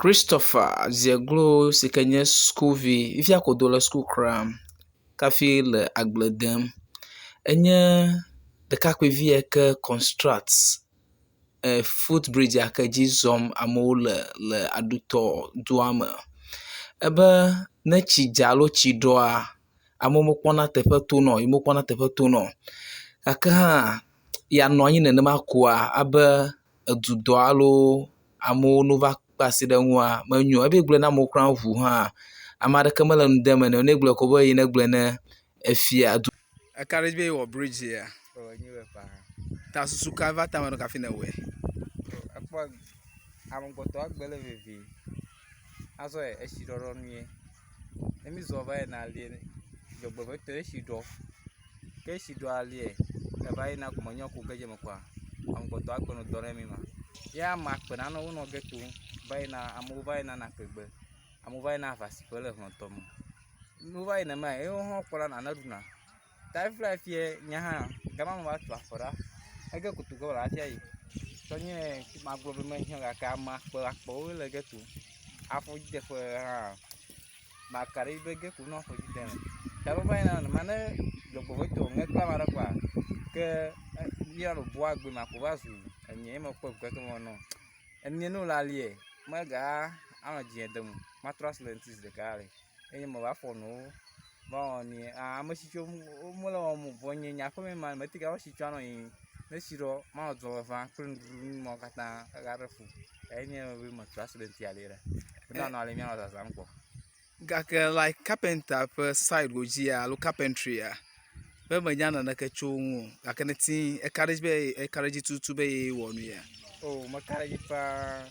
Christopher Zieglo si ke nye sukuvi, fifia ko do le suku kram kafi le agble dem. Enye ɖekakpuivi yi ke construct footbridge ya ke dzi zɔm amewo le aɖutɔ dua me. Ebe ne tsi dza alo tsi ɖɔa, amewo mekpɔna teƒe tona o, yewo mekpɔna teƒe tona o. Gake hã yeanɔ anyi nenema koa, abe edudɔ alo amewo no va kpe asi ɖe eŋua menyo o. Ebe egblɔe na amewo kura ŋu hã, ame aɖeke mele nu dem ene o. Ne egblɔe ko be yi negblɔe ne efia. Eka ɖe dzi be ewɔ bridge ya. Ta susu ka va tame ɖo kafi ne wɔe. Ekpɔ amegbɔtɔ agbe le veve. Azɔ esi ɖɔɖɔ nue. Ne mi zɔ va yina ali dzɔgbevɔ to esi ɖɔ. Ke esi ɖɔ ali eva yina ko menyo ko gedze me koa. Amegbɔtɔ agbe no dɔ ɖe mi ma. Ya ama kpe na no no geto va yina amewo va yina na kpegbe. Amewo va yina va si ƒe le hlɔ̃tɔ me. Nu va yina ma ewo hã kpɔna nane ɖuna. Ta efla fie nya hã gama me va tu afɔ ɖa. Ege kutu ge wala afia yi. Tɔnye magblɔ be mehiã gake ama akpewo le geto. Afɔdzideƒe hã maka ɖe be ge ko no afɔdzide me. Ta va yina ma ne dzɔgbevɔ to ŋe kpla ma ɖe koa ke ya no bo agbe ma ko va zu enye me kpɔ gbe ke me no. Enye no la lie mega ama dzi dem ma trust lentis de kale. Enye me va fɔ no va ni ame tsitsi mo le mo bo nye nya ƒe ma me tika wo tsitsi anɔ yi ne siro ma dzo va kple mo kata ga refu. Enye we me trust lentis ale re. Na no ale mi na zazam ko. Gake like carpenter per side go dzi alo carpentry ya. Be menya nane ke tso ŋu gake ne ti eka ɖe dzi tutu be ye wɔ nu ya. Oh, me ka ɖe dzi pa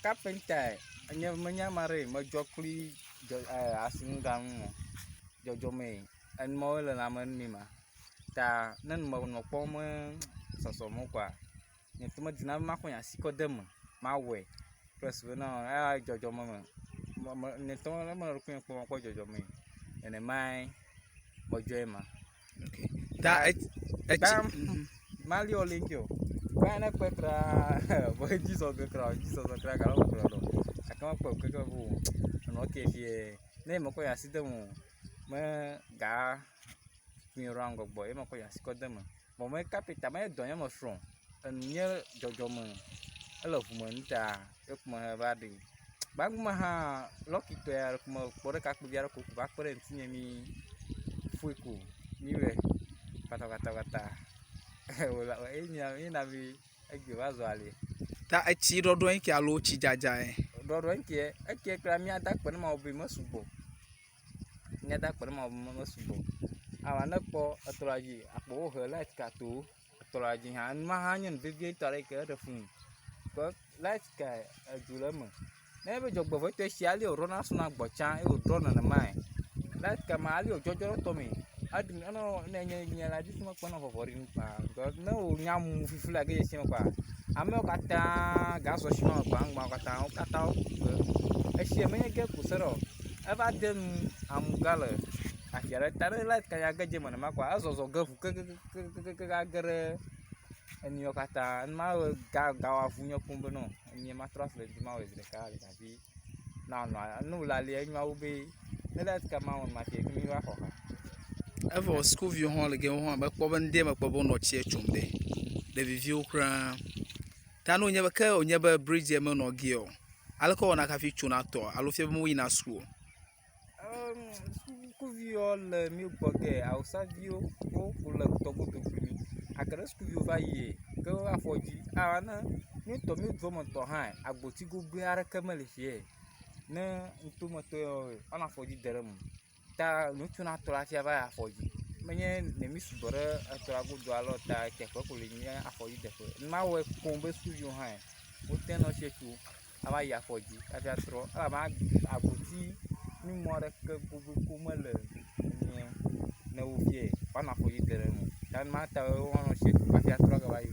carpenter enye menya mare me dzɔ kpli asinu nu dzɔdzɔme enmo le na me mi ma. Ta ne me no kpɔ me sɔsɔmo kwa. Nye to me dina ma ko nya si ko dem ma wɔ. Plus we na dzɔdzɔme me. Ne to me no kpɔ dzɔdzɔme. Ene mai mo dzɔe ma. Okay. Ta Mali olinkio. Ba na kpetra bo Jesus kra ka lo kra do. Aka kpo keke bu no ke fie. Ne mo ko ya si dem me ga mi rango boy mo ko ya si ko dem. Mo me kapita me do nya mo fron. Enye dzɔdzɔme ele fu me nta e kuma ba de. Ba kuma ha lucky to ya kuma ko re ka kpo bia ko ba kpo re ntinye mi fuiko mi we kata wala ina bi egbe va zo ali. Ta etsi ɖɔɖɔ yin ke alo tsi dzadza e. Ɖɔɖɔ yin ke kra mi ada kpe ne ma obi me sugbɔ. Mi ada kpe ne ma obi me sugbɔ. Awa ne kpɔ etroa dzi akpo he light ka to etroa dzi ha ma ha nye vevie to ale ke ɖe fun. Ko light ka edu le me. Ne be dzɔgbevɔ to esi ali o rona suna gbɔtsa e o drone ne mai. Light ka ma ali o dzɔdzɔ to me. Adi no ne nye la di kuma kpɔ na vɔvɔ ri pa. Ne o nyamu fifi la ge esi kwa. Ame kata gaso shi ma gbangba kata o esi menye ke kusero eva den amuga le afiare ta ne light ka ya gedze me ma kwa azozo gevu ke ga gere enyo kata ma ga wa fu nyo kumbe no enye ma trust le di ma we de ka le kafi na no la le enyo wo be ne light ka ma on ma ke mi wa ho ha. Ever school view hall again ho ba kpɔ be ndie me kpɔ be no tsi echum de. Viviu kra. Ta no nye be ke onye be bridge me no gi o. Ale ko na kafi tso na to alo fie be mo yina school. School view le mi gbɔ ge Hausa view ko le to go to mi. Akere school view va yi ke afɔdzi. Na mi to mi do mo to han agboti gogbe are ke me le fie. Ne nto mo to ana afɔdzi dere mo. Ta no tso na to la fia va afɔdzi. Menye ne mi sugbɔ ɖe etora godo alo ta teƒe ko le nye afɔdzi deƒe. Ma wo ko be school view hã. Wo te no se tso ava yi afɔdzi afia trɔ. Ala ma agboti mi mo ɖe ke ko me le nye ne wo fie. Ana afɔdzi dere mo. Ta ma ta wo no se afia trɔ ke va yi.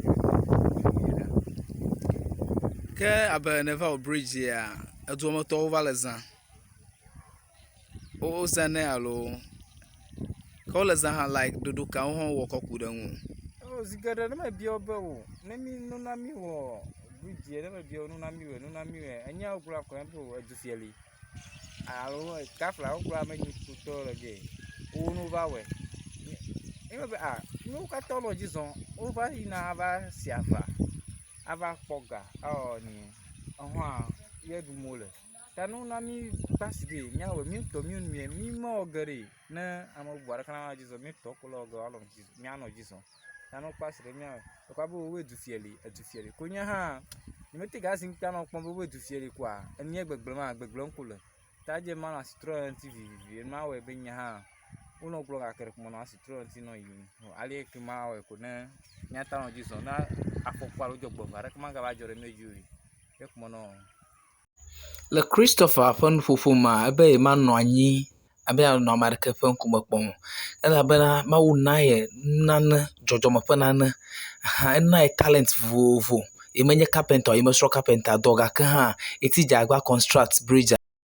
Ke abe ne va o bridge ya edu me to wo va le zã. O zane alo ko le zã like dodo ka ho wo ko ku de ŋu. O zigere ne me bi obe o. Ne mi no na mi wo die ne be nu na mi we enya ogura kwa po edufieli alo kafla ogura me ni to le je unu va we ime be no ka to lo jison o va ina va siava ava poga ni ohwa ye du mole tanu na mi paside nya we mi to mi mo gari na amo bora kana jison mi to ko lo go alo jison mi ano jison tanu paside mi kwa bo we edufieli konya ha ni meti ga sin tanu pon bo we edufieli kwa eni egbegblo nkule taje mana citron tv ma we be nya ha uno glo ga kere mo na citron ti no yi ale ki ma we ko na nya tanu jison na afokwa lo jogbo vare kama ga ba jore meju e ko no le Christopher ƒe nuƒoƒo ma ebe ye manɔ anyi abe anɔ ame aɖeke ƒe ŋkume kpɔm elabena Mawu na ye nane dzɔdzɔme ƒe nane ena ye talent vovovo ye menye carpenter ye mesrɔ̃ carpenter dɔ gake hã eti dze agba construct bridge